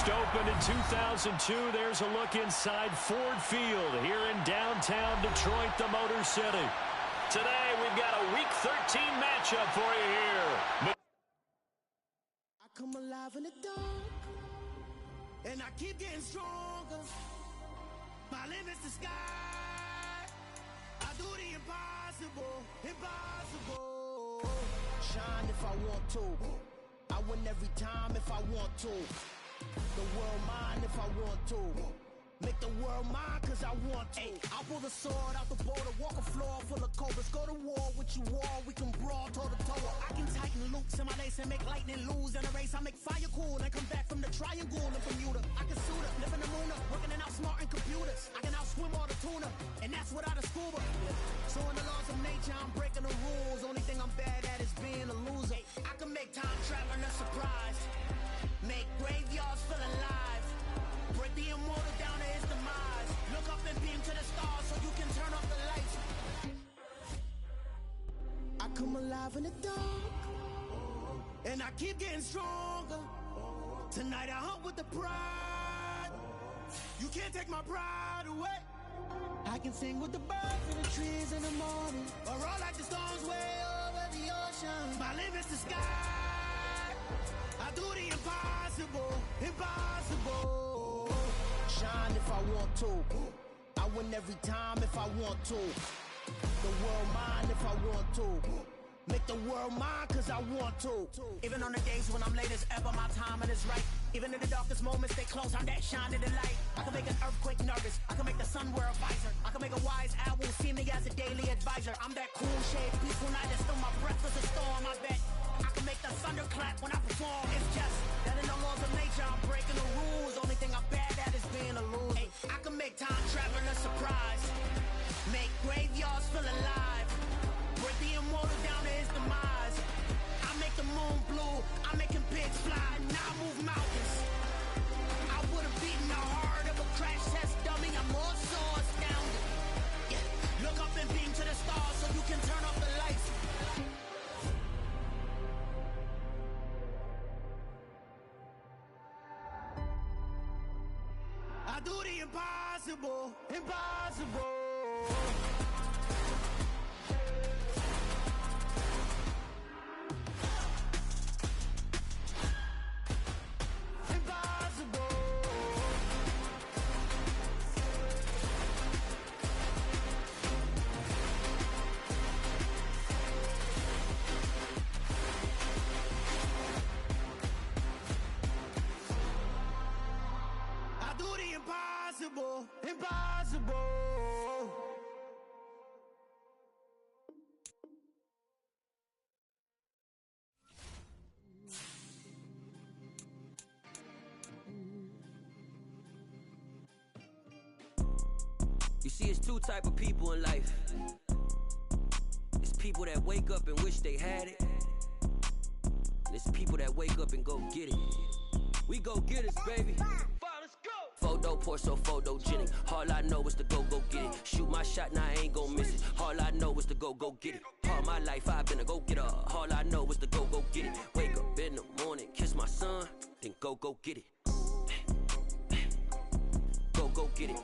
First opened in 2002. There's a look inside Ford Field here in downtown Detroit, the Motor City. Today, we've got a Week 13 matchup for you here. I come alive in the dark, and I keep getting stronger. My limit's the sky. I do the impossible, impossible. Shine if I want to. I win every time if I want to. The world mine if I want to. Make the world mine cause I want to. I pull the sword out the border, walk a floor full of cobras. Go to war with you all, we can brawl toe to toe. I can tighten loops in my lace and make lightning lose in a race. I make fire cool and come back from the triangle in Bermuda. I can suit up, live in the moon up, working and outsmarting computers. I can outswim all the tuna, and that's without a scuba. So in the laws of nature, I'm breaking the rules. Only thing I'm bad at is being a loser. I can make time traveling a surprise. Make graveyards feel alive. Break the immortal down to his demise. Look up and beam to the stars so you can turn off the lights. I come alive in the dark, and I keep getting stronger. Tonight I hunt with the pride. You can't take my pride away. I can sing with the birds and the trees in the morning, or roll like the storms way over the ocean. My limit's the sky. I do the impossible, impossible. Shine if I want to. I win every time if I want to. The world mine if I want to. Make the world mine cause I want to. Even on the days when I'm late as ever, my timing is right. Even in the darkest moments, stay close, I'm that shining the light. I can make an earthquake nervous, I can make the sun wear a visor. I can make a wise owl see me as a daily advisor. I'm that cool shade, peaceful night, and still my breath is a storm, I bet. I can make the thunder clap when I perform. It's just that in the laws of nature, I'm breaking the rules. Only thing I'm bad at is being a loser. Hey, I can make time traveling a surprise. Make graveyards feel alive. Break the immortal down to his demise. I make the moon blue. I'm making pigs fly. Now I move mountains. I would have beaten the heart of a crash test dummy. I'm more so astounded. Yeah. Look up and beam to the stars so you can turn off the lights. I do the impossible, impossible. Impossible, impossible. You see, it's two type of people in life. It's people that wake up and wish they had it, and it's people that wake up and go get it. We go get it, baby. Photo poor, so photogenic. All I know is to go get it. Shoot my shot, now I ain't gon' miss it. All I know is to go get it. All my life I've been a go-getter. All I know is to go get it. Wake up in the morning, kiss my son, then go get it. Go get it.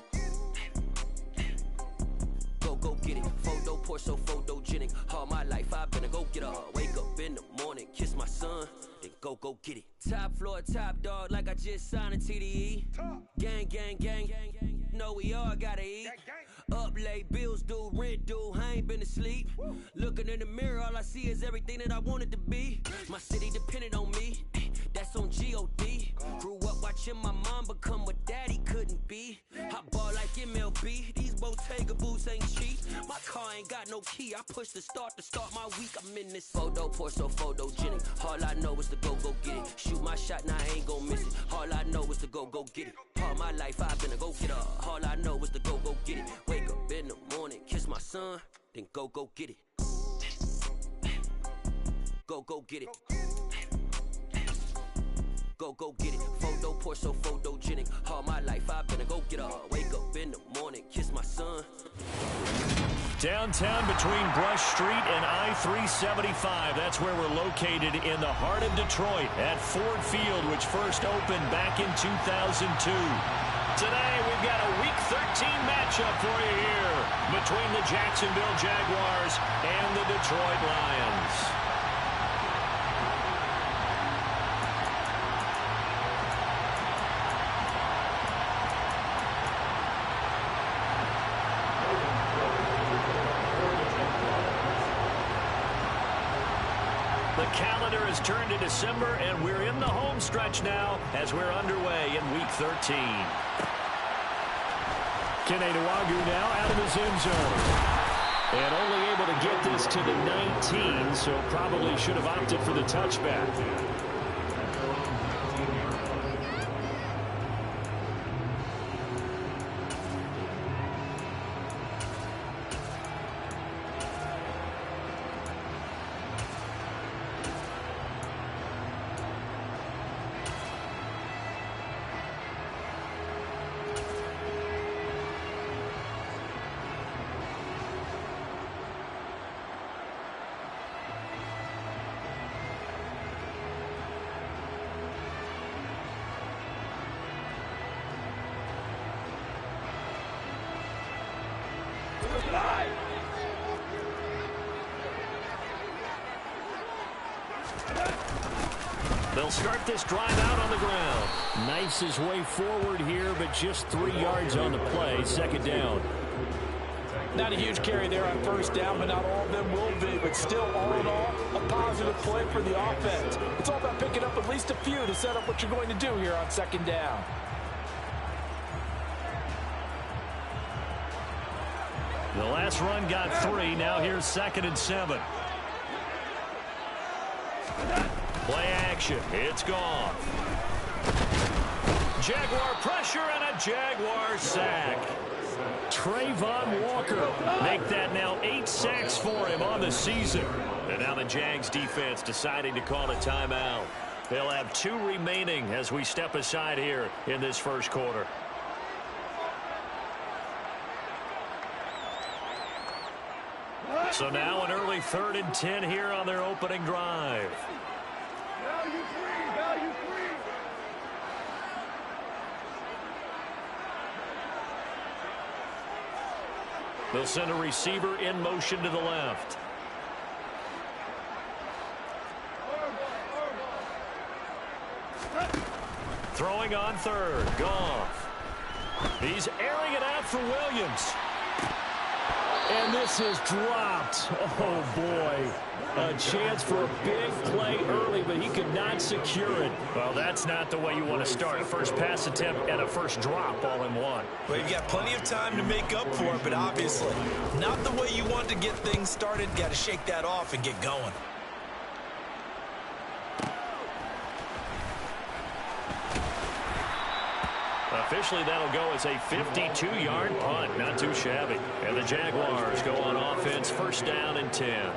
Go get it. Photo poor, so photogenic. All my life I've been a go-getter. Wake up in the morning, kiss my son, then go get it. Top floor, top dog, like I just signed a TDE. Gang, gang, gang, know we all gotta eat. Up late, bills due, rent due, I ain't been asleep. Looking in the mirror, all I see is everything that I wanted to be. My city depended on me, that's on G.O.D. Grew up watching my mom become what daddy couldn't be. I ball like MLB, these Bottega boots ain't cheap. My car ain't got no key, I push the start to start my week. I'm in this photo poor, so photogenic. All I know is to go get it. Shoot my shot, now I ain't gon' miss it. All I know is to go get it. All my life I've been a go-getter. All I know is to go get it. Wake up in the morning, kiss my son, then go get it. Go get it. Go get it. Photo poor, so photogenic. All my life I've been a go-getter. Wake up in the morning, kiss my son. Downtown between Brush Street and I-375. That's where we're located in the heart of Detroit at Ford Field, which first opened back in 2002. Today, we've got a Week 13 matchup for you here between the Jacksonville Jaguars and the Detroit Lions. The calendar has turned to December, and we're in the home stretch now as we're underway in Week 13. Kene Nwangwu now out of his end zone. And only able to get this to the 19, so probably should have opted for the touchback. They'll start this drive out on the ground. Knifes his way forward here, but just 3 yards on the play. Second down. Not a huge carry there on first down, but not all of them will be. But still, all in all, a positive play for the offense. It's all about picking up at least a few to set up what you're going to do here on second down. The last run got 3. Now here's 2nd and 7. Play action. It's gone. Jaguar pressure and a Jaguar sack. Trayvon Walker make that now 8 sacks for him on the season. And now the Jags defense deciding to call a timeout. They'll have 2 remaining as we step aside here in this first quarter. So now an early 3rd and 10 here on their opening drive. Value free. They'll send a receiver in motion to the left. Throwing on 3rd. Goff. He's airing it out for Williams. And this is dropped. Oh, boy. A chance for a big play early, but he could not secure it. Well, that's not the way you want to start a first pass attempt and a first drop all in one. Well, you've got plenty of time to make up for it, but obviously not the way you want to get things started. Got to shake that off and get going. Officially, that'll go as a 52-yard punt. Not too shabby. And the Jaguars go on offense, first down and 10.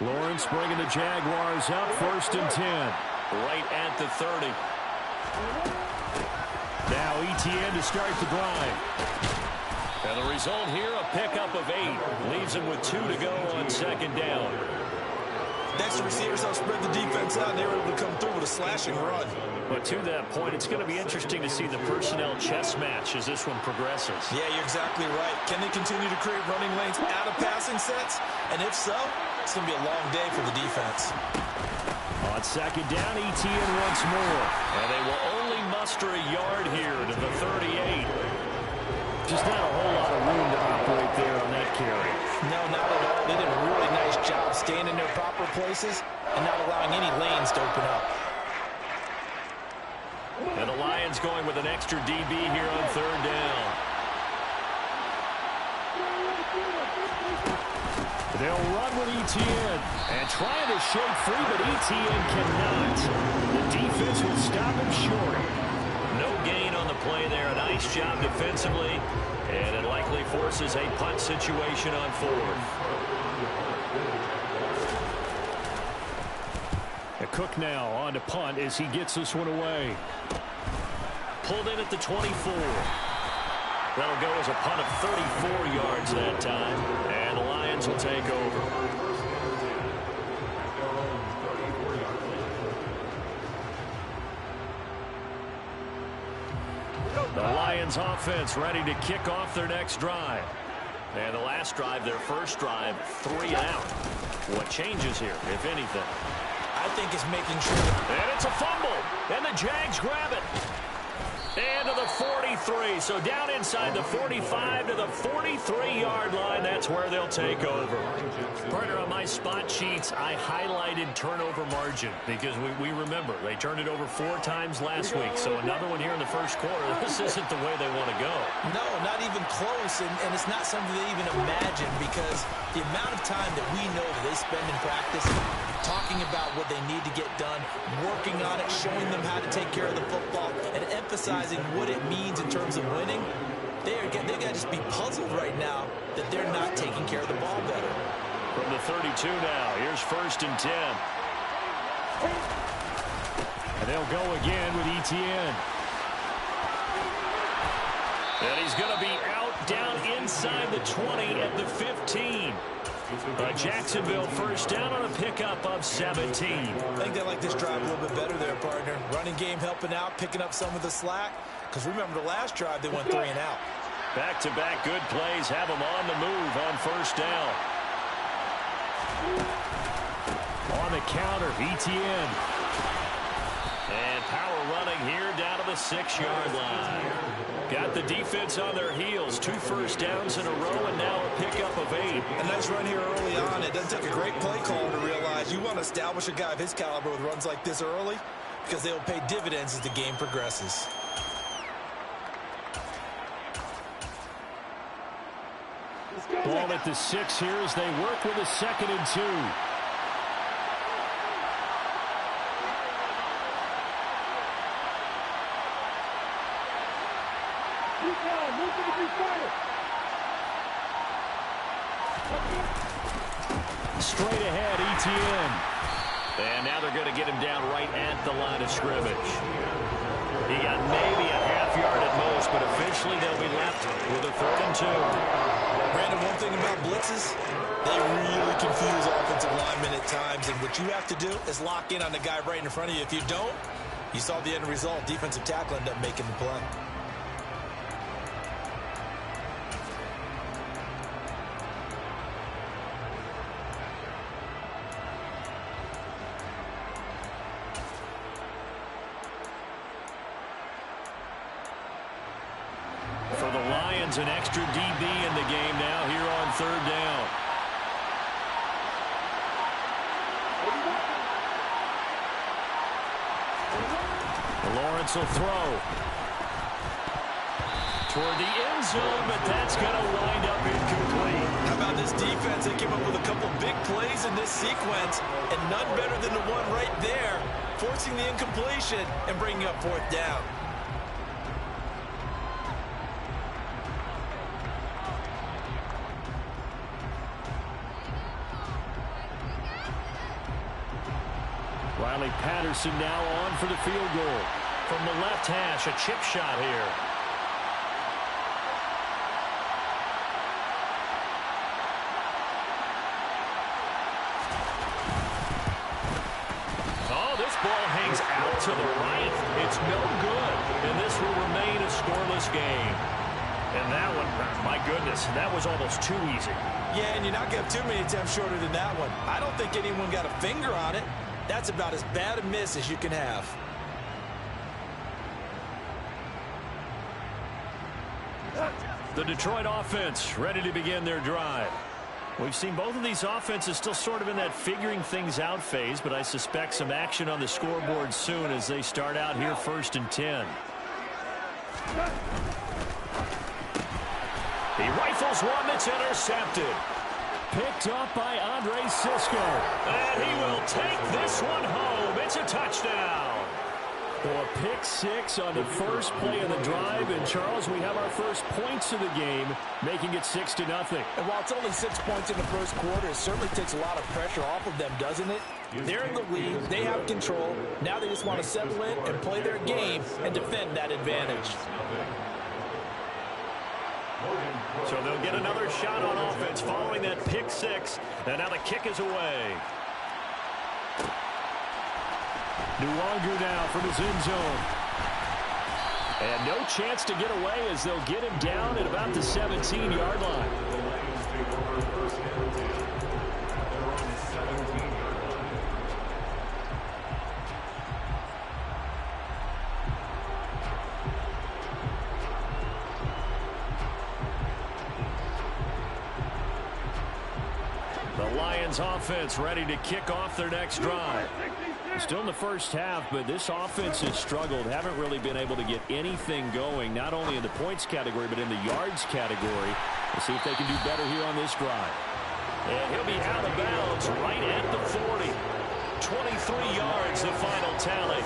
Lawrence bringing the Jaguars up, first and 10. Right at the 30. Now Etienne to start the drive. And the result here, a pickup of 8. Leaves him with 2 to go on second down. Next, the receivers help spread the defense out, and they were able to come through with a slashing run. But to that point, it's going to be interesting to see the personnel chess match as this one progresses. Yeah, you're exactly right. Can they continue to create running lanes out of passing sets? And if so, it's going to be a long day for the defense. On second down, Etienne once more. And they will only muster a yard here to the 38. Just not a whole lot of room to operate there on that carry. No, not at all. They did a really nice job staying in their proper places and not allowing any lanes to open up. And the Lions going with an extra DB here on third down. They'll run with Etienne and trying to shake free, but Etienne cannot. The defense will stop him short. No gain on the play there. A nice job defensively, and it likely forces a punt situation on 4th. Cook now on to punt as he gets this one away. Pulled in at the 24. That'll go as a punt of 34 yards that time, and the Lions will take over. The Lions offense ready to kick off their next drive. And the last drive, their first drive, 3 and out. What changes here, if anything? I think it's making sure. And it's a fumble. And the Jags grab it. And to the 43. So down inside the 45 to the 43-yard line. That's where they'll take over. Partner, on my spot sheets, I highlighted turnover margin because we remember they turned it over 4 times last week. So another one here in the first quarter. This isn't the way they want to go. No, not even close. And it's not something they even imagine because the amount of time that we know that they spend in practice talking about what they need to get done, working on it, showing them how to take care of the football, and emphasizing what it means in terms of winning. They've got to just be puzzled right now that they're not taking care of the ball better. From the 32 now, here's 1st and 10. And they'll go again with Etienne. And he's going to be out down inside the 20 at the 15. Jacksonville first down on a pickup of 17. I think they like this drive a little bit better there, partner. Running game helping out, picking up some of the slack. Because remember the last drive, they went 3 and out. Back-to-back good plays have them on the move on first down. On the counter, Etienne. And power running here down to the 6-yard line. Got the defense on their heels. 2 first downs in a row, and now a pickup of 8. A nice run here early on. It doesn't take a great play caller to realize you want to establish a guy of his caliber with runs like this early because they'll pay dividends as the game progresses. Ball at the 6 here as they work with a 2nd and 2. Straight ahead, Etienne. And now they're going to get him down right at the line of scrimmage. He got maybe a half yard at most, but officially they'll be left with a 3rd and 2. Brandon, one thing about blitzes, they really confuse offensive linemen at times, and what you have to do is lock in on the guy right in front of you. If you don't, you saw the end result. Defensive tackle ended up making the play. For the Lions, an extra DB in the game now here on 3rd down. Lawrence will throw toward the end zone, but that's going to wind up incomplete. How about this defense? They came up with a couple big plays in this sequence, and none better than the one right there, forcing the incompletion and bringing up 4th down. Riley Patterson now on for the field goal. From the left hash, a chip shot here. Oh, this ball hangs out to the right. It's no good, and this will remain a scoreless game. And that one, my goodness, that was almost too easy. Yeah, and you're not going to have too many attempts shorter than that one. I don't think anyone got a finger on it. That's about as bad a miss as you can have. The Detroit offense ready to begin their drive. We've seen both of these offenses still sort of in that figuring things out phase, but I suspect some action on the scoreboard soon as they start out here 1st and 10. He rifles one that's intercepted. Picked up by Andre Cisco. And he will take this one home. It's a touchdown. Well, a pick six on the first play of the drive. And, Charles, we have our first points of the game, making it 6-0. And while it's only 6 points in the first quarter, it certainly takes a lot of pressure off of them, doesn't it? They're in the lead. They have control. Now they just want to settle in and play their game and defend that advantage. So they'll get another shot on offense following that pick six. And now the kick is away. Nwangu now from his end zone. And no chance to get away as they'll get him down at about the 17-yard line. The Lions offense ready to kick off their next drive. Still in the first half, but this offense has struggled. Haven't really been able to get anything going, not only in the points category, but in the yards category. We'll see if they can do better here on this drive. And he'll be out of bounds right at the 40. 23 yards, the final tally.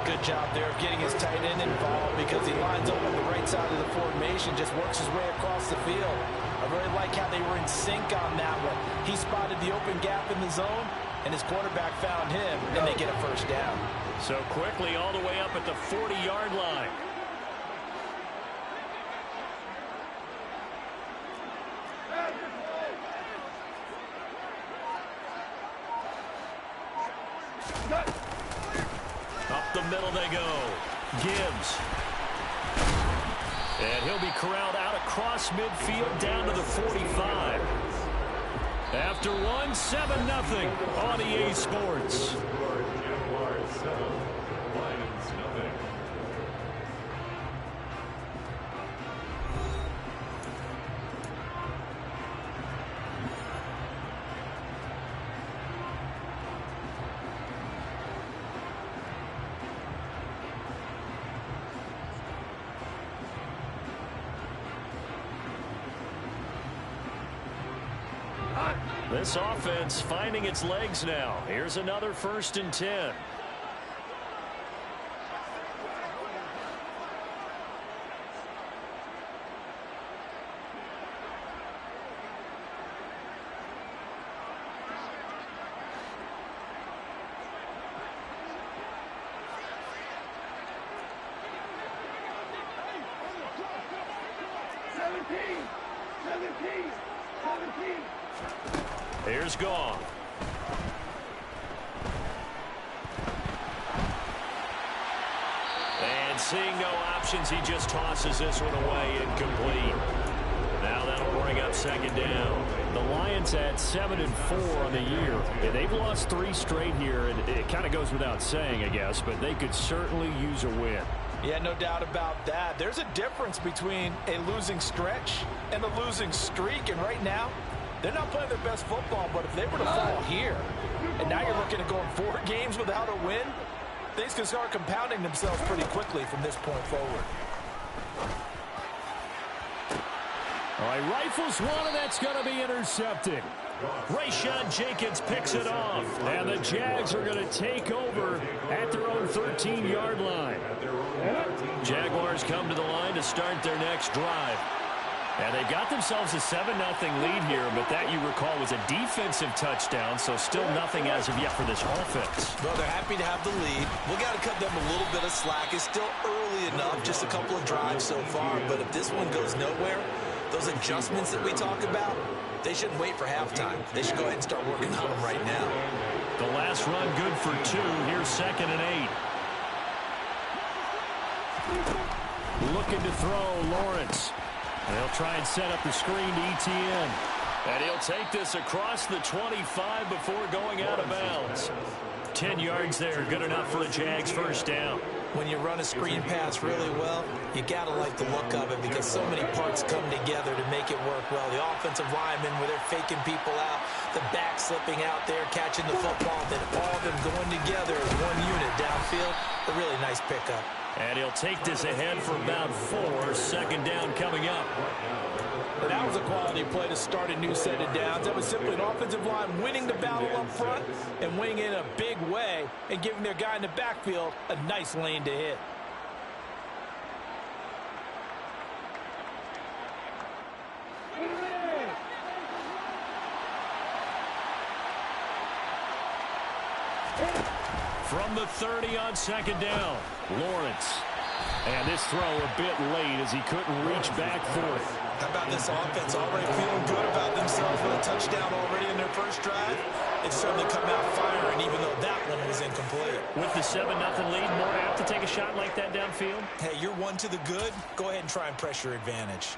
Good job there of getting his tight end involved because he lines up on the right side of the formation, just works his way across the field. I really like how they were in sync on that one. He spotted the open gap in the zone, and his quarterback found him, and they get a first down. So quickly all the way up at the 40-yard line. Up the middle they go. Gibbs. And he'll be corralled out across midfield down to the 45. After one, 7-0 on EA Sports. This offense finding its legs now. Here's another 1st and 10. Here's Goff. And seeing no options, he just tosses this one away, incomplete. Now that'll bring up 2nd down. The Lions at 7-4 on the year. And they've lost 3 straight here, and it kind of goes without saying, I guess, but they could certainly use a win. Yeah, no doubt about that. There's a difference between a losing stretch and a losing streak, and right now, they're not playing their best football, but if they were to fall here, and now you're looking at going 4 games without a win, things can start compounding themselves pretty quickly from this point forward. All right, rifles one, and that's going to be intercepted. Rayshawn Jenkins picks it off, and the Jags are going to take over at their own 13-yard line. Jaguars come to the line to start their next drive. And they've got themselves a 7-0 lead here, but that, you recall, was a defensive touchdown, so still nothing as of yet for this offense. Well, they're happy to have the lead. We got to cut them a little bit of slack. It's still early enough, just a couple of drives so far, but if this one goes nowhere, those adjustments that we talk about, they shouldn't wait for halftime. They should go ahead and start working on them right now. The last run good for 2. Here's 2nd and 8. Looking to throw, Lawrence. They'll try and set up the screen to Etienne. And he'll take this across the 25 before going out of bounds. 10 yards there, good enough for a Jags first down. When you run a screen pass really well, you got to like the look of it because so many parts come together to make it work well. The offensive linemen, where they're faking people out, the back slipping out there, catching the football, then all of them going together as one unit downfield. A really nice pickup. And he'll take this ahead for about 4. 2nd down coming up. And that was a quality play to start a new set of downs. That was simply an offensive line winning the battle up front and winning it in a big way and giving their guy in the backfield a nice lane to hit. From the 30 on second down, Lawrence. And this throw a bit late as he couldn't reach back for it. How about this offense already feeling good about themselves with a touchdown already in their first drive? It's certainly come out firing, even though that one was incomplete. With the 7-0 lead, more apt to take a shot like that downfield? Hey, you're one to the good. Go ahead and try and press your advantage.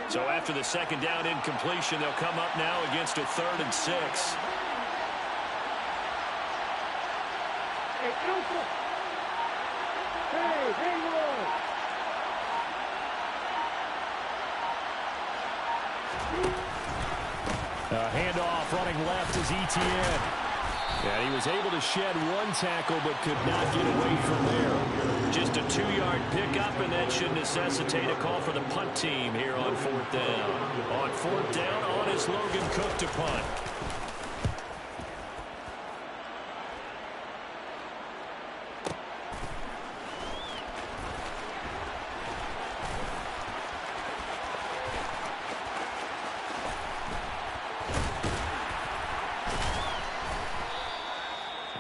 So after the second down incompletion, they'll come up now against a 3rd and 6. Handoff running left is ETN. And he was able to shed one tackle but could not get away from there. Just a 2-yard pickup, and that should necessitate a call for the punt team here on 4th down. On 4th down, on is Logan Cook to punt.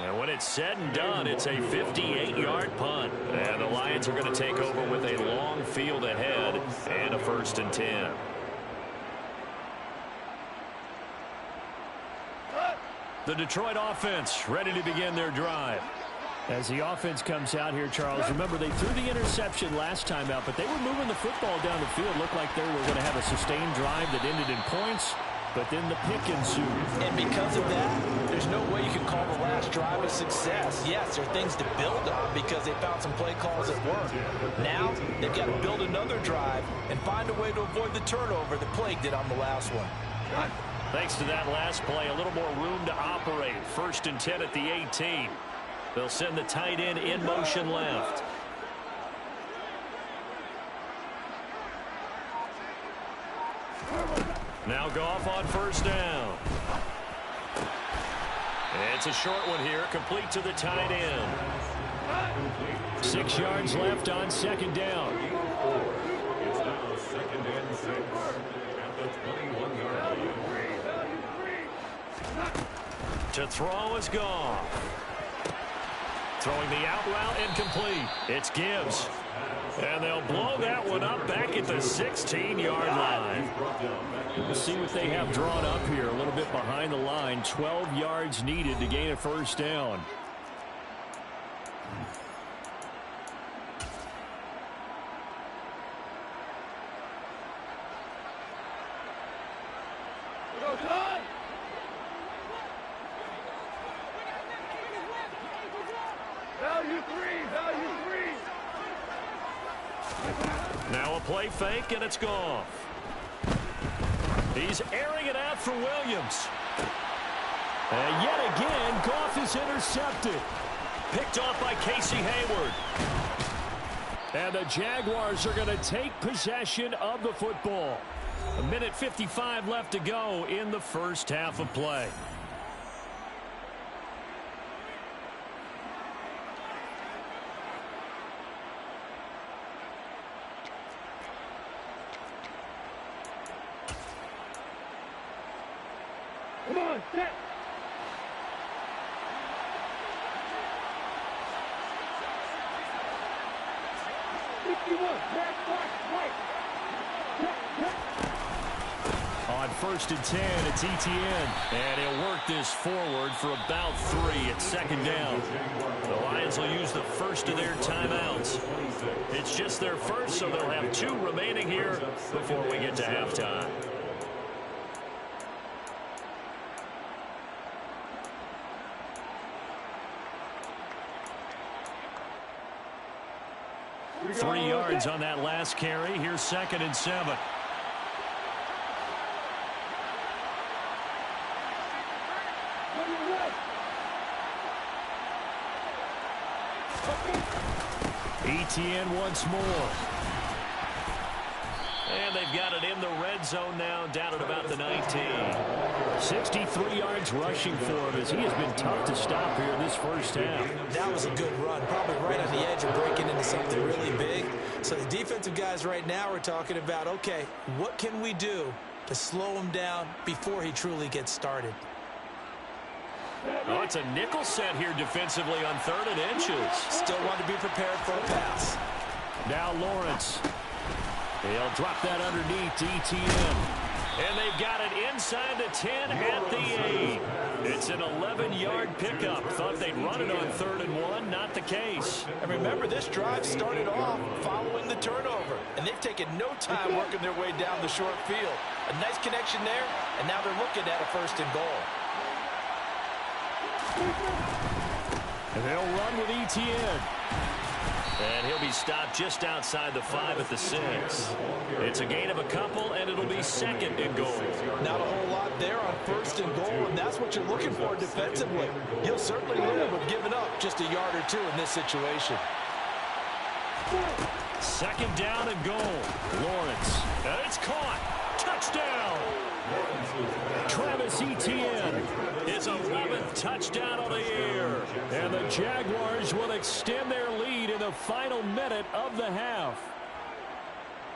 And when it's said and done, it's a 58-yard punt. And the Lions are going to take over with a long field ahead and a 1st and 10. The Detroit offense ready to begin their drive. As the offense comes out here, Charles, remember they threw the interception last time out, but they were moving the football down the field. Looked like they were going to have a sustained drive that ended in points. But then the pick ensued. And because of that, there's no way you can call the last drive a success. Yes, there are things to build on because they found some play calls that work. Now, they've got to build another drive and find a way to avoid the turnover that plagued it on the last one. Thanks to that last play, a little more room to operate. 1st and 10 at the 18. They'll send the tight end in motion left. Now Goff on 1st down. It's a short one here, complete to the tight end. 6 yards left on 2nd down. It's now 2nd and 6 at the 21-yard line. To throw is Goff. Throwing the out route incomplete. It's Gibbs. And they'll blow that one up back at the 16-yard line. We'll see what they have drawn up here. A little bit behind the line. 12 yards needed to gain a 1st down. Now a play fake, and it's Goff. He's airing it out for Williams. And yet again, Goff is intercepted. Picked off by Casey Hayward. And the Jaguars are going to take possession of the football. 1:55 left to go in the first half of play. Come on, set. On 1st and 10, it's ETN. And he'll work this forward for about 3 at 2nd down. The Lions will use the first of their timeouts. It's just their first, so they'll have 2 remaining here before we get to halftime. 3 yards on that last carry. Here's 2nd and 7. ETN once more. And they've got it in the red zone now, down at about the 19. 63 yards rushing for him as he has been tough to stop here in this first half. That was a good run, probably right on the edge of breaking into something really big. So the defensive guys right now are talking about, okay, what can we do to slow him down before he truly gets started? Oh, it's a nickel set here defensively on 3rd and inches. Still want to be prepared for a pass. Now Lawrence. He'll drop that underneath to ETN. And they've got it inside the 10 at the 8. It's an 11-yard pickup. Thought they'd run it on 3rd and 1. Not the case. And remember, this drive started off following the turnover. And they've taken no time working their way down the short field. A nice connection there, and now they're looking at a 1st and goal. And they'll run with ETN. And he'll be stopped just outside the 5 at the 6. It's a gain of a couple, and it'll be 2nd and goal. Not a whole lot there on 1st and goal, and that's what you're looking for defensively. You'll certainly live with giving up just a yard or 2 in this situation. 2nd down and goal. Lawrence. And it's caught. Touchdown. Travis Etienne, his 11th touchdown on the year. And the Jaguars will extend their lead in the final minute of the half.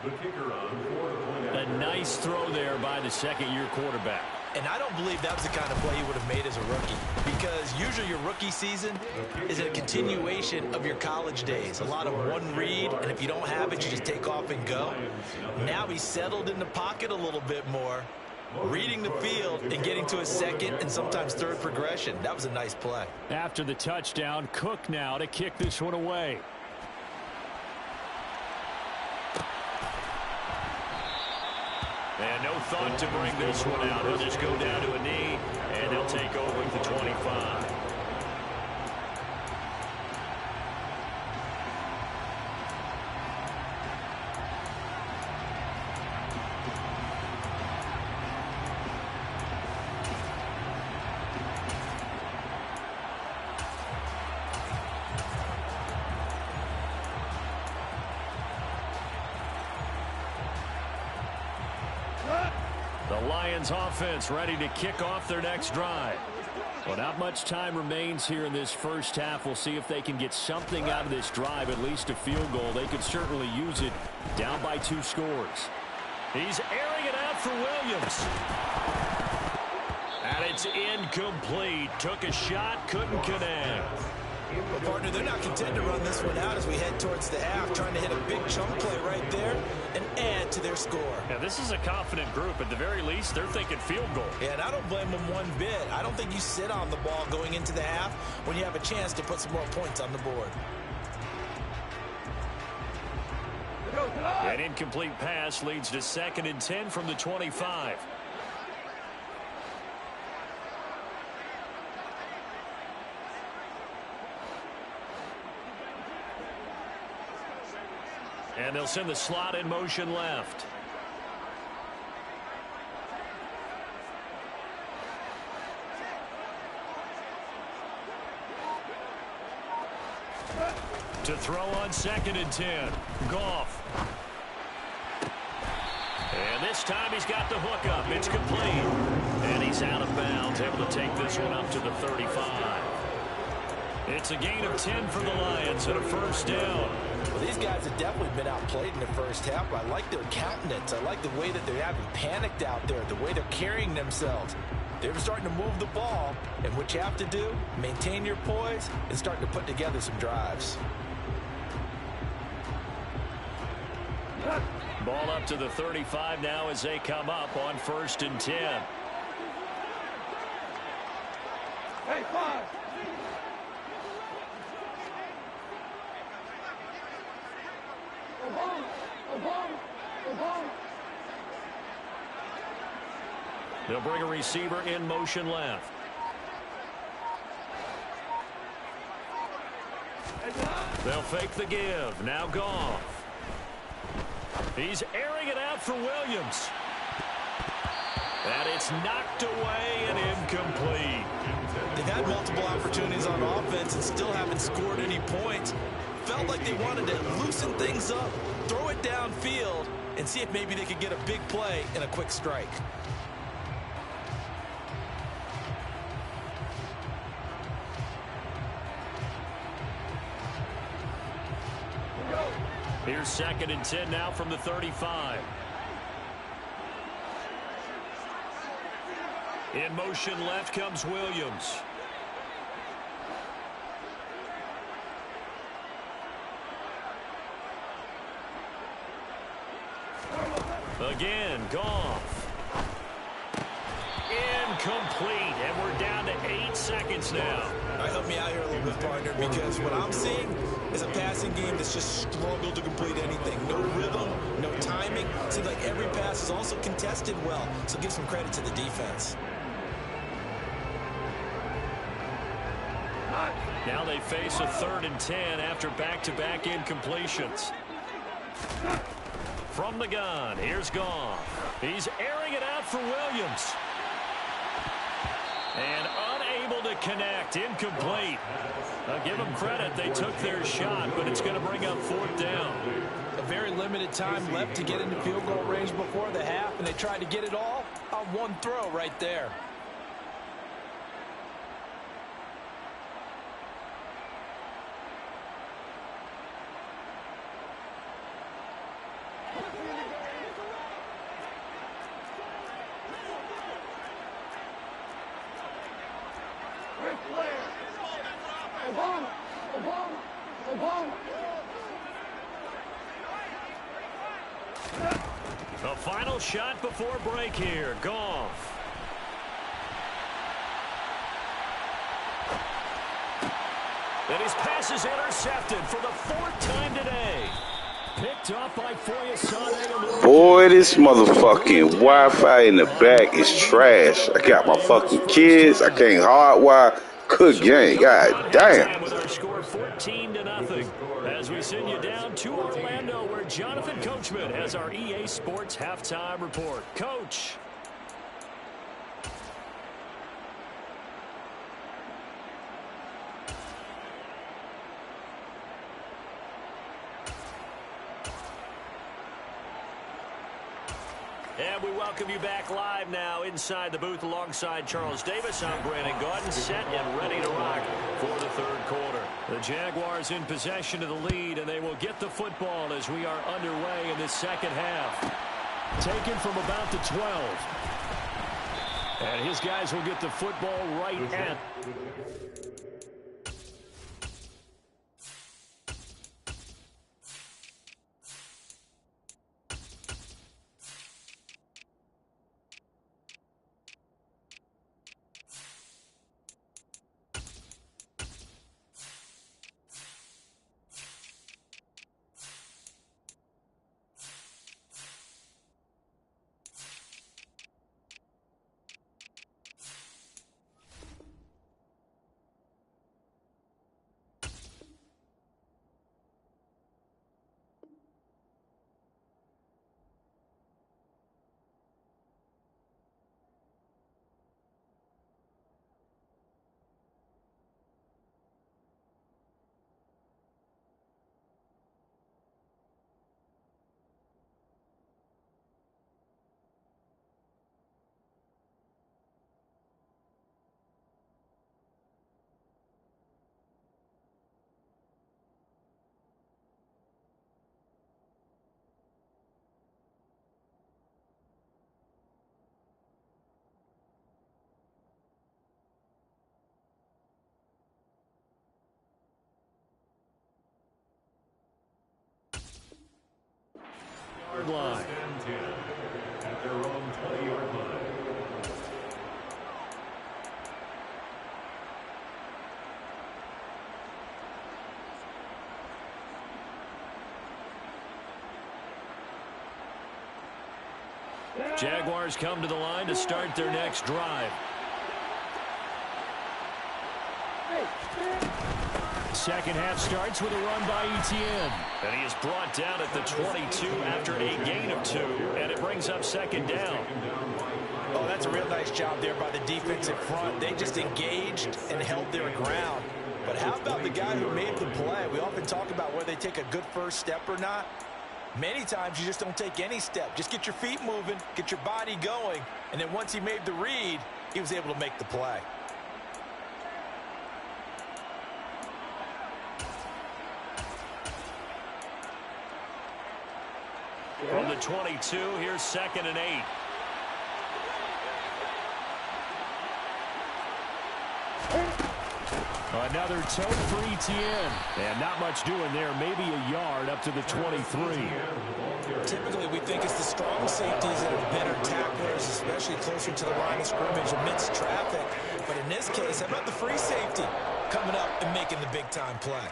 The kicker on for the point. A nice throw there by the 2nd-year quarterback. And I don't believe that was the kind of play he would have made as a rookie, because usually your rookie season is a continuation of your college days. A lot of one read, and if you don't have it, you just take off and go. Now he's settled in the pocket a little bit more, reading the field and getting to a 2nd and sometimes 3rd progression. That was a nice play. After the touchdown, Cook now to kick this one away. And no thought to bring this one out. He'll just go down to a knee, and he'll take over at the 25. The Lions offense ready to kick off their next drive. Well, not much time remains here in this first half. We'll see if they can get something out of this drive, at least a field goal. They could certainly use it down by 2 scores. He's airing it out for Williams. And it's incomplete. Took a shot, couldn't connect. Well, partner, they're not content to run this one out as we head towards the half, trying to hit a big chunk play right there and add to their score. Yeah, this is a confident group. At the very least, they're thinking field goal. Yeah, and I don't blame them one bit. I don't think you sit on the ball going into the half when you have a chance to put some more points on the board. An incomplete pass leads to 2nd and 10 from the 25. And they'll send the slot in motion left. To throw on 2nd and 10. Goff. And this time he's got the hook up. It's complete. And he's out of bounds, able to take this one up to the 35. It's a gain of 10 for the Lions and a 1st down. Well, these guys have definitely been outplayed in the first half. I like their countenance. I like the way that they're having panicked out there, the way they're carrying themselves. They're starting to move the ball, and what you have to do, maintain your poise and start to put together some drives. Ball up to the 35 now as they come up on 1st and 10. Hey, 5. They'll bring a receiver in motion left. They'll fake the give. Now Goff. He's airing it out for Williams. And it's knocked away and incomplete. They've had multiple opportunities on offense and still haven't scored any points. Felt like they wanted to loosen things up, throw it downfield, and see if maybe they could get a big play and a quick strike. Here's 2nd and 10 now from the 35. In motion left comes Williams. Again, Goff. Incomplete, and we're down to 8 seconds now. All right, help me out here a little bit, partner, because what I'm seeing is a passing game that's just struggled to complete anything. No rhythm, no timing. Seems like every pass is also contested well, so give some credit to the defense. Now they face a 3rd and 10 after back-to-back incompletions. From the gun, here's Goff. He's airing it out for Williams. And unable to connect, incomplete. I'll give them credit, they took their shot, but it's going to bring up 4th down. A very limited time left to get into field goal range before the half, and they tried to get it all on one throw right there. The final shot before break here. Goff. And his pass is intercepted for the 4th time today. Picked up by Foyesade. Boy, this motherfucking Wi-Fi in the back is trash. I got my fucking kids. I can't hardwire. Good game. God damn. With our score 14-0. As we send you down to Orlando, where Jonathan Coachman has our EA Sports halftime report. Coach. And we welcome you back live now inside the booth alongside Charles Davis. I'm Brandon Gaudin, set and ready to rock for the 3rd quarter. The Jaguars in possession of the lead, and they will get the football as we are underway in this 2nd half. Taken from about the 12. And his guys will get the football right at... line. At their own 20-yard line. Jaguars come to the line to start their next drive. Second half starts with a run by Etienne. And he is brought down at the 22 after a gain of 2. And it brings up second down. Oh, that's a real nice job there by the defensive front. They just engaged and held their ground. But how about the guy who made the play? We often talk about whether they take a good first step or not. Many times you just don't take any step. Just get your feet moving, get your body going, and then once he made the read, he was able to make the play. From the 22, here's 2nd and 8. Another tote for Etienne. And not much doing there. Maybe a yard up to the 23. Typically, we think it's the strong safeties that are better tacklers, especially closer to the line of scrimmage amidst traffic. But in this case, how about the free safety coming up and making the big-time play?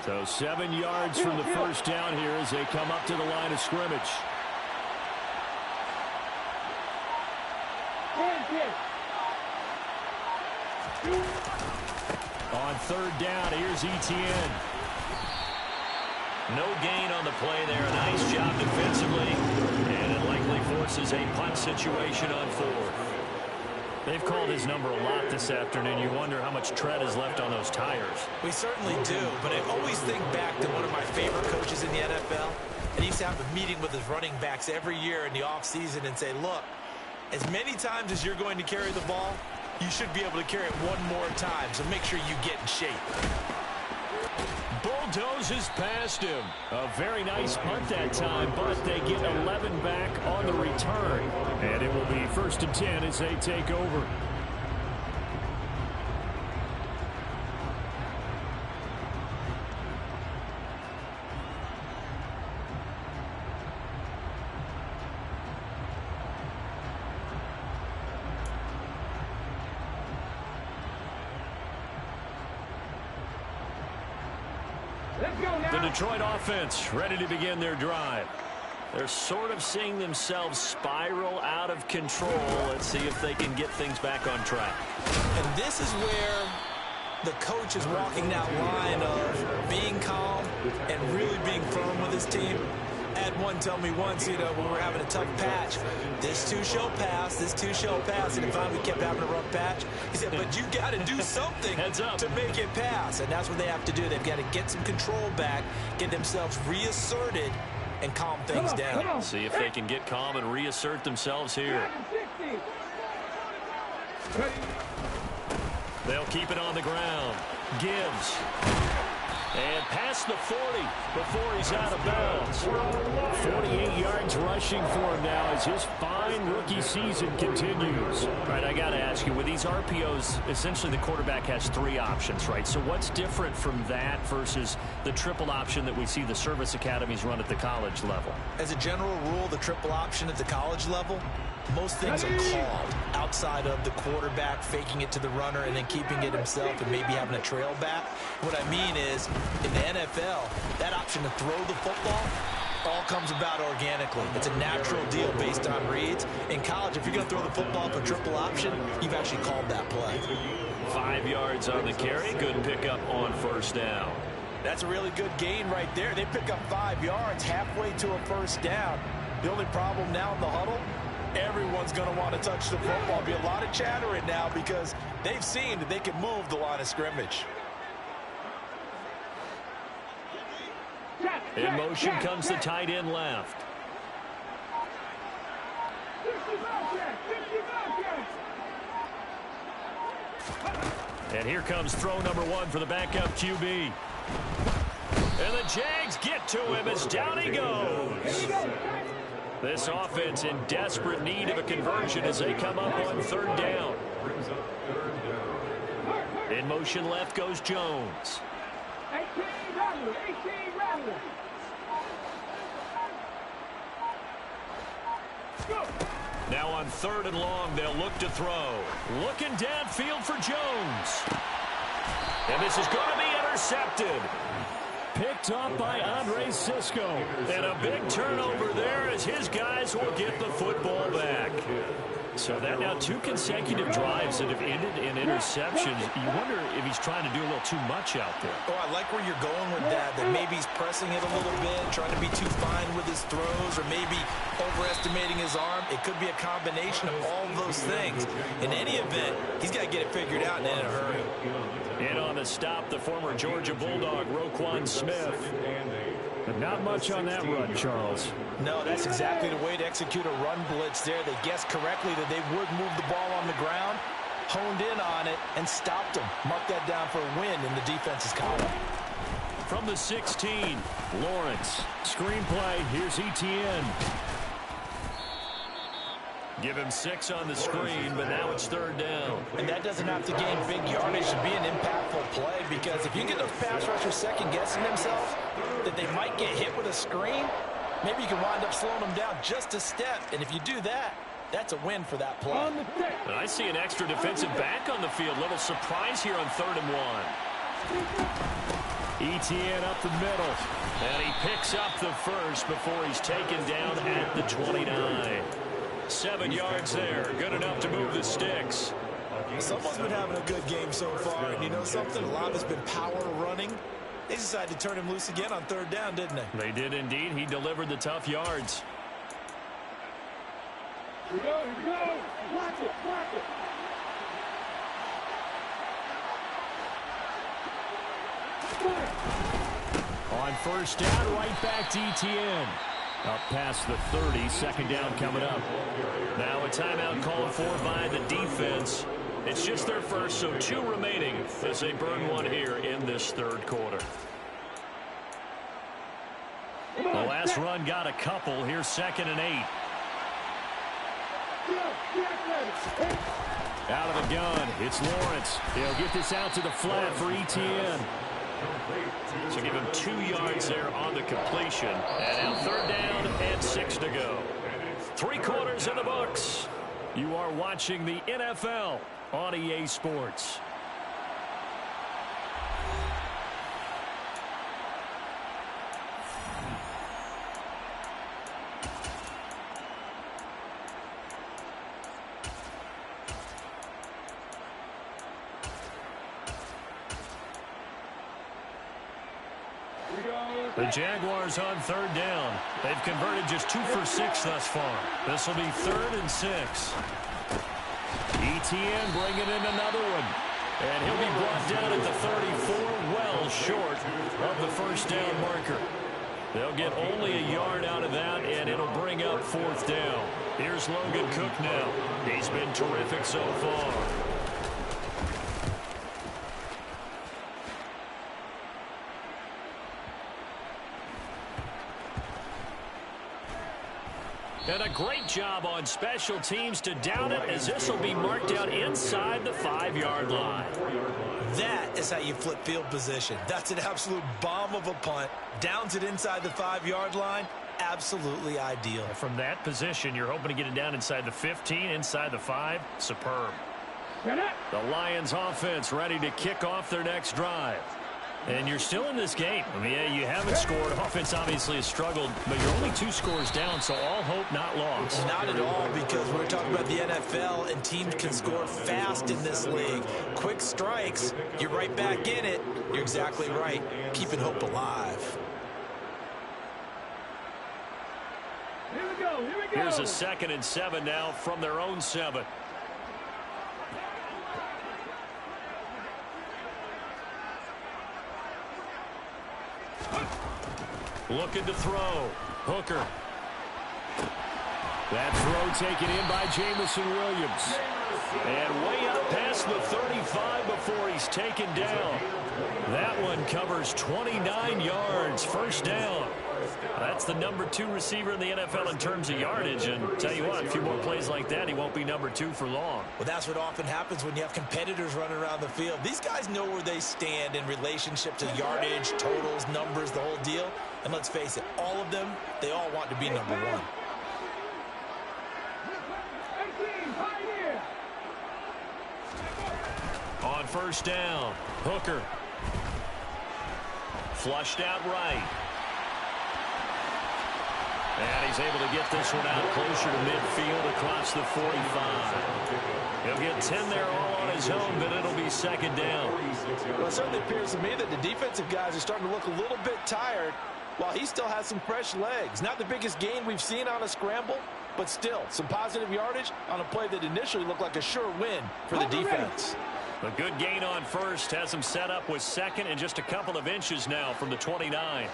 So 7 yards from the first down here as they come up to the line of scrimmage. On 3rd down, here's Etienne. No gain on the play there. Nice job defensively. And it likely forces a punt situation on 4th. They've called his number a lot this afternoon. You wonder how much tread is left on those tires. We certainly do, but I always think back to one of my favorite coaches in the NFL. And he used to have a meeting with his running backs every year in the offseason and say, look, as many times as you're going to carry the ball, you should be able to carry it one more time, so make sure you get in shape. Bulldozes past him. A very nice punt that time, but they get 11 back on the return. And it will be 1st and 10 as they take over. The Detroit offense ready to begin their drive. They're sort of seeing themselves spiral out of control. Let's see if they can get things back on track. And this is where the coach is walking that line of being calm and really being firm with his team. I had one tell me once, when we were having a tough patch, this too shall pass, this too shall pass, and if finally we kept having a rough patch, he said, but you got to do something to make it pass, and that's what they have to do. They've got to get some control back, get themselves reasserted, and calm things down. See if they can get calm and reassert themselves here. They'll keep it on the ground. Gibbs. And past the 40 before he's out of bounds. 48 yards rushing for him now as his fine rookie season continues. All right, I got to ask you, with these RPOs, essentially the quarterback has 3 options, right? So what's different from that versus the triple option that we see the service academies run at the college level? As a general rule, the triple option at the college level, most things are called outside of the quarterback faking it to the runner and then keeping it himself and maybe having a trail back. What I mean is, in the NFL, that option to throw the football all comes about organically. It's a natural deal based on reads. In college, if you're going to throw the football for triple option, you've actually called that play. 5 yards on the carry. Good pickup on 1st down. That's a really good gain right there. They pick up 5 yards halfway to a 1st down. The only problem now in the huddle, everyone's going to want to touch the football. There'll be a lot of chattering now because they've seen that they can move the line of scrimmage. In motion comes the tight end left. And here comes throw number 1 for the backup QB. And the Jags get to him as down he goes. This offense in desperate need of a conversion as they come up on 3rd down. In motion left goes Jones. Now on 3rd and long, they'll look to throw. Looking downfield for Jones. And this is going to be intercepted. picked up by Andre Cisco. And a big turnover there as his guys will get the football back. So that now 2 consecutive drives that have ended in interceptions. You wonder if he's trying to do a little too much out there. Oh, I like where you're going with that maybe he's pressing it a little bit, trying to be too fine with his throws, or maybe overestimating his arm. It could be a combination of all of those things. In any event, he's got to get it figured out and in a hurry. In on the stop, the former Georgia Bulldog, Roquan Smith. But not much on that run, Charles. No, that's exactly the way to execute a run blitz there. They guessed correctly that they would move the ball on the ground, honed in on it, and stopped them. Mark that down for a win in the defense's column. From the 16, Lawrence. Screenplay, here's Etienne. Give him 6 on the screen, but now it's 3rd down. And that doesn't have to gain big yardage to be an impactful play, because if you get those pass rushers second-guessing themselves that they might get hit with a screen, maybe you can wind up slowing them down just a step. And if you do that, that's a win for that play. And I see an extra defensive back on the field. Little surprise here on 3rd and 1. Etienne up the middle. And he picks up the first before he's taken down at the 29. 7 yards there. Good enough to move the sticks. Someone's been having a good game so far, and you know something? A lot of it's been power running. They decided to turn him loose again on 3rd down, didn't they? They did indeed. He delivered the tough yards. Here we go. Watch it. On 1st down, right back to Etienne. Up past the 30, 2nd down coming up. Now a timeout called for by the defense. It's just their first, so 2 remaining as they burn 1 here in this 3rd quarter. The last run got a couple. Here's 2nd and 8. Out of the gun, it's Lawrence. He'll get this out to the flat for Etienne. So give him 2 yards there on the completion. And now 3rd down and 6 to go. 3 quarters in the books. You are watching the NFL on EA Sports. The Jaguars on 3rd down. They've converted just 2 for 6 thus far. This will be 3rd and 6. Etienne bringing in another one. And he'll be brought down at the 34, well short of the 1st down marker. They'll get only a yard out of that, and it'll bring up 4th down. Here's Logan Cook now. He's been terrific so far. And a great job on special teams to down it, as this will be marked out inside the 5-yard line. That is how you flip field position. That's an absolute bomb of a punt. Downs it inside the 5-yard line. Absolutely ideal. From that position, you're hoping to get it down inside the 15, inside the 5. Superb. The Lions offense ready to kick off their next drive. And you're still in this game. I mean, yeah, you haven't scored. Offense obviously has struggled, but you're only 2 scores down, so all hope not lost. Not at all, because we're talking about the NFL, and teams can score fast in this league. Quick strikes, you're right back in it. You're exactly right. Keeping hope alive. Here we go. Here's a 2nd and 7 now from their own 7. Looking to throw. Hooker. That throw taken in by Jamison Williams. And way up past the 35 before he's taken down. That one covers 29 yards. 1st down. That's the number 2 receiver in the NFL in terms of yardage. And tell you what, a few more plays like that, he won't be number 2 for long. Well, that's what often happens when you have competitors running around the field. These guys know where they stand in relationship to yardage, totals, numbers, the whole deal. And let's face it, all of them, they all want to be number 1. On 1st down, Hooker. flushed out right. And he's able to get this one out closer to midfield across the 45. He'll get 10 there all on his own, but it'll be second down. Well, it certainly appears to me that the defensive guys are starting to look a little bit tired while he still has some fresh legs. Not the biggest gain we've seen on a scramble, but still some positive yardage on a play that initially looked like a sure win for the defense. A good gain on first has him set up with second and just a couple of inches now from the 29.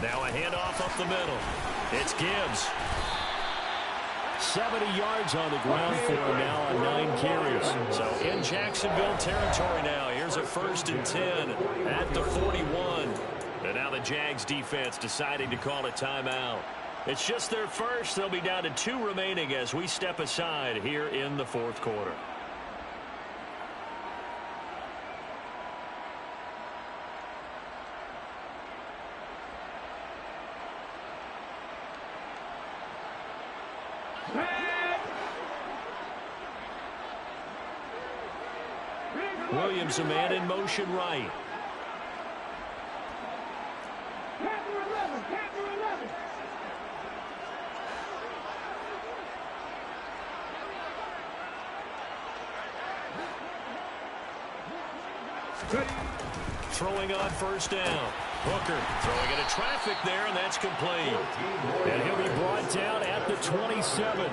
Now a handoff up the middle. It's Gibbs. 70 yards on the ground for him now on 9 carries. So in Jacksonville territory now. Here's a 1st and 10 at the 41. And now the Jags defense deciding to call a timeout. It's just their first. They'll be down to 2 remaining as we step aside here in the 4th quarter. Williams, a man in motion right. Throwing on 1st down. Hooker throwing into traffic there, and that's complete. And he'll be brought down at the 27.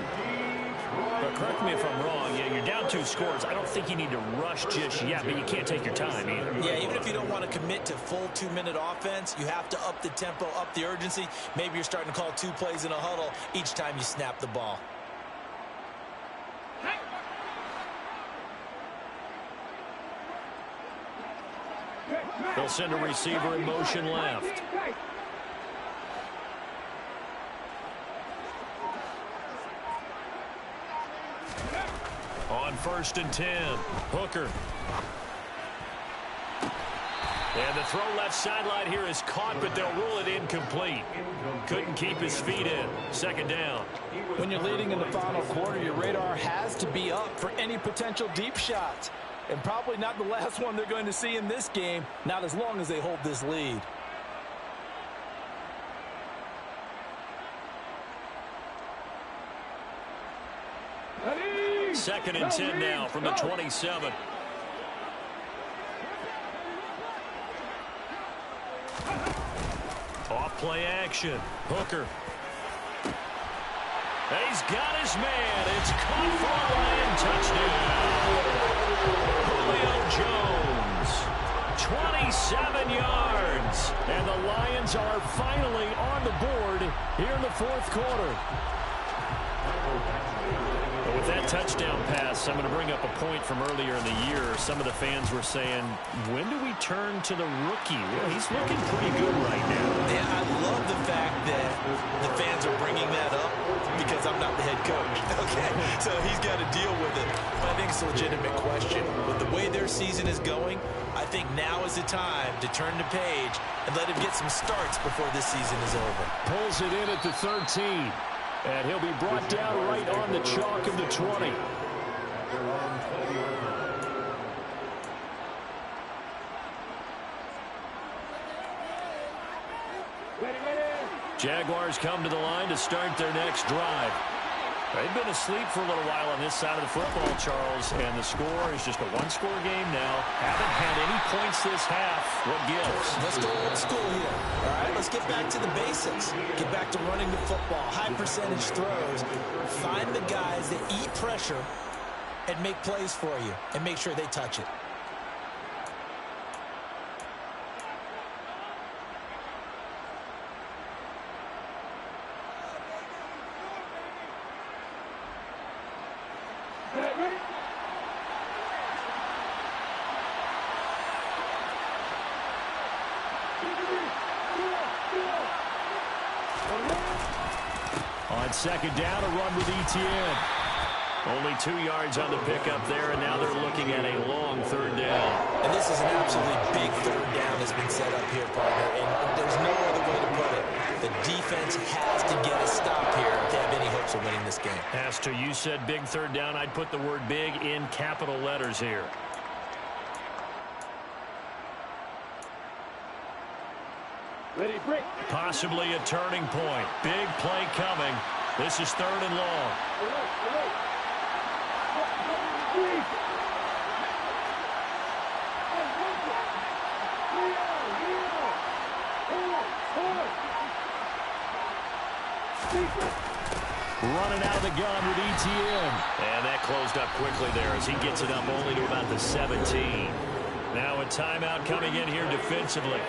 But correct me if I'm wrong. Yeah, you're down 2 scores. I don't think you need to rush just yet, but you can't take your time either. Yeah, even if you don't want to commit to full 2-minute offense, you have to up the tempo, up the urgency. Maybe you're starting to call 2 plays in a huddle each time you snap the ball. They'll send a receiver in motion left. On 1st and 10, Hooker. And the throw left sideline here is caught, but they'll rule it incomplete. Couldn't keep his feet in. 2nd down. When you're leading in the final quarter, your radar has to be up for any potential deep shots. And probably not the last one they're going to see in this game, not as long as they hold this lead. Second and 10 now from the 27. Off play action. Hooker. And he's got his man. It's caught for a Lion touchdown. Julio Jones. 27 yards. And the Lions are finally on the board here in the 4th quarter. But with that touchdown pass, I'm going to bring up a point from earlier in the year. Some of the fans were saying, when do we turn to the rookie? Well, he's looking pretty good right now. Yeah, I love the fact that the fans are bringing that up because I'm not the head coach. Okay, so he's got to deal with it. But I think it's a legitimate question. With the way their season is going, I think now is the time to turn the page and let him get some starts before this season is over. Pulls it in at the 13. And he'll be brought down right on the chalk of the 20. Jaguars come to the line to start their next drive. They've been asleep for a little while on this side of the football, Charles, and the score is just a 1-score game now. Haven't had any points this half. What gives? Let's go old school here. All right, let's get back to the basics. Get back to running the football, high percentage throws. Find the guys that eat pressure and make plays for you and make sure they touch it. On 2nd down, a run with Etienne. Only 2 yards on the pickup there, and now they're looking at a long 3rd down. And this is an absolutely big 3rd down that's been set up here, partner, and there's no other way to put it. The defense has to get a stop here if they have any hopes of winning this game. Pastor, you said big third down. I'd put the word big in capital letters here. Ready, break. Possibly a turning point. Big play coming. This is 3rd and long. Running out of the gun with ETN. And that closed up quickly there as he gets it up only to about the 17. Now a timeout coming in here defensively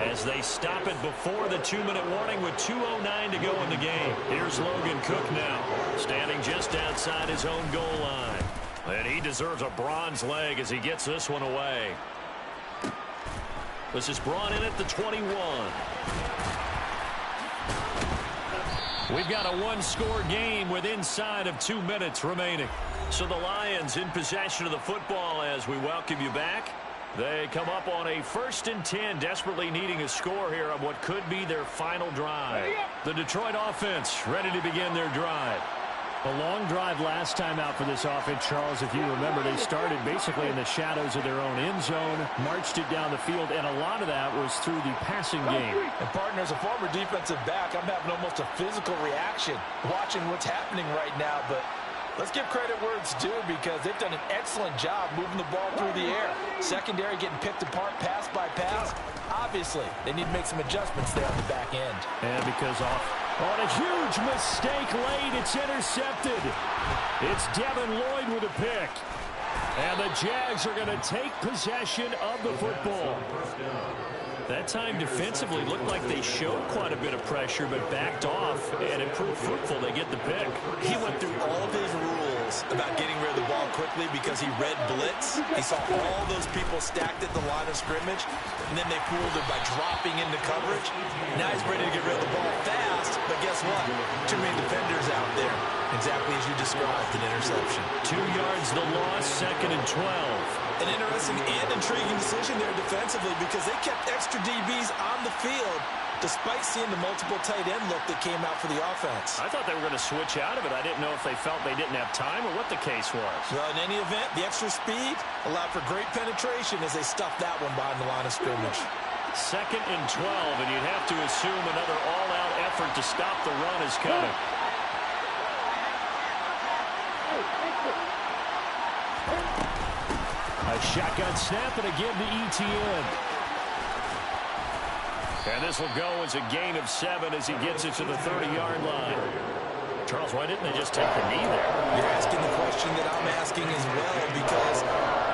as they stop it before the 2-minute warning with 2:09 to go in the game. Here's Logan Cook now, standing just outside his own goal line. And he deserves a bronze leg as he gets this one away. This is brought in at the 21. We've got a one-score game with inside of 2 minutes remaining. So the Lions in possession of the football as we welcome you back. They come up on a 1st and 10, desperately needing a score here on what could be their final drive. The Detroit offense ready to begin their drive. A long drive last time out for this offense, Charles. If you remember, they started basically in the shadows of their own end zone, marched it down the field, and a lot of that was through the passing game. And, partner, as a former defensive back, I'm having almost a physical reaction watching what's happening right now. But let's give credit where it's due because they've done an excellent job moving the ball through the air. Secondary getting picked apart pass by pass. Obviously, they need to make some adjustments there on the back end. And because on a huge mistake late, it's intercepted. It's Devin Lloyd with a pick. And the Jags are going to take possession of the football. That time defensively looked like they showed quite a bit of pressure but backed off and improved football. They get the pick. He went through all of his rules about getting rid of the ball quickly because he read blitz. He saw all those people stacked at the line of scrimmage, and then they fooled him by dropping into coverage. Now he's ready to get rid of the ball fast, but guess what? Too many defenders out there. Exactly as you described, an interception. 2 yards the loss, 2nd and 12. An interesting and intriguing decision there defensively because they kept extra DBs on the field despite seeing the multiple tight end look that came out for the offense. I thought they were going to switch out of it. I didn't know if they felt they didn't have time or what the case was. Well, in any event, the extra speed allowed for great penetration as they stuffed that one behind the line of scrimmage. 2nd and 12, and you'd have to assume another all-out effort to stop the run is coming. A shotgun snap and again to ETN. And this will go as a gain of 7 as he gets it to the 30-yard line. Charles, why didn't they just take the knee there? You're asking the question that I'm asking as well because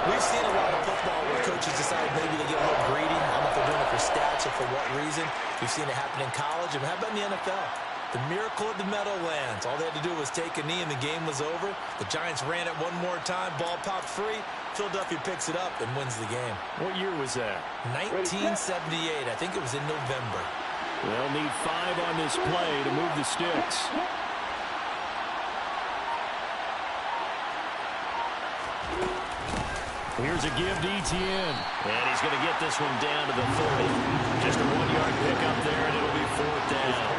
we've seen a lot of football where coaches decide maybe they get a little greedy. I don't know if they're doing it for stats or for what reason. We've seen it happen in college. And how about in the NFL? The miracle of the Meadowlands. All they had to do was take a knee and the game was over. The Giants ran it one more time. Ball popped free. Philadelphia picks it up and wins the game. What year was that? 1978. I think it was in November. They'll need 5 on this play to move the sticks. Here's a give to ETN. And he's going to get this one down to the 30. Just a 1-yard pickup there, and it'll be 4th down.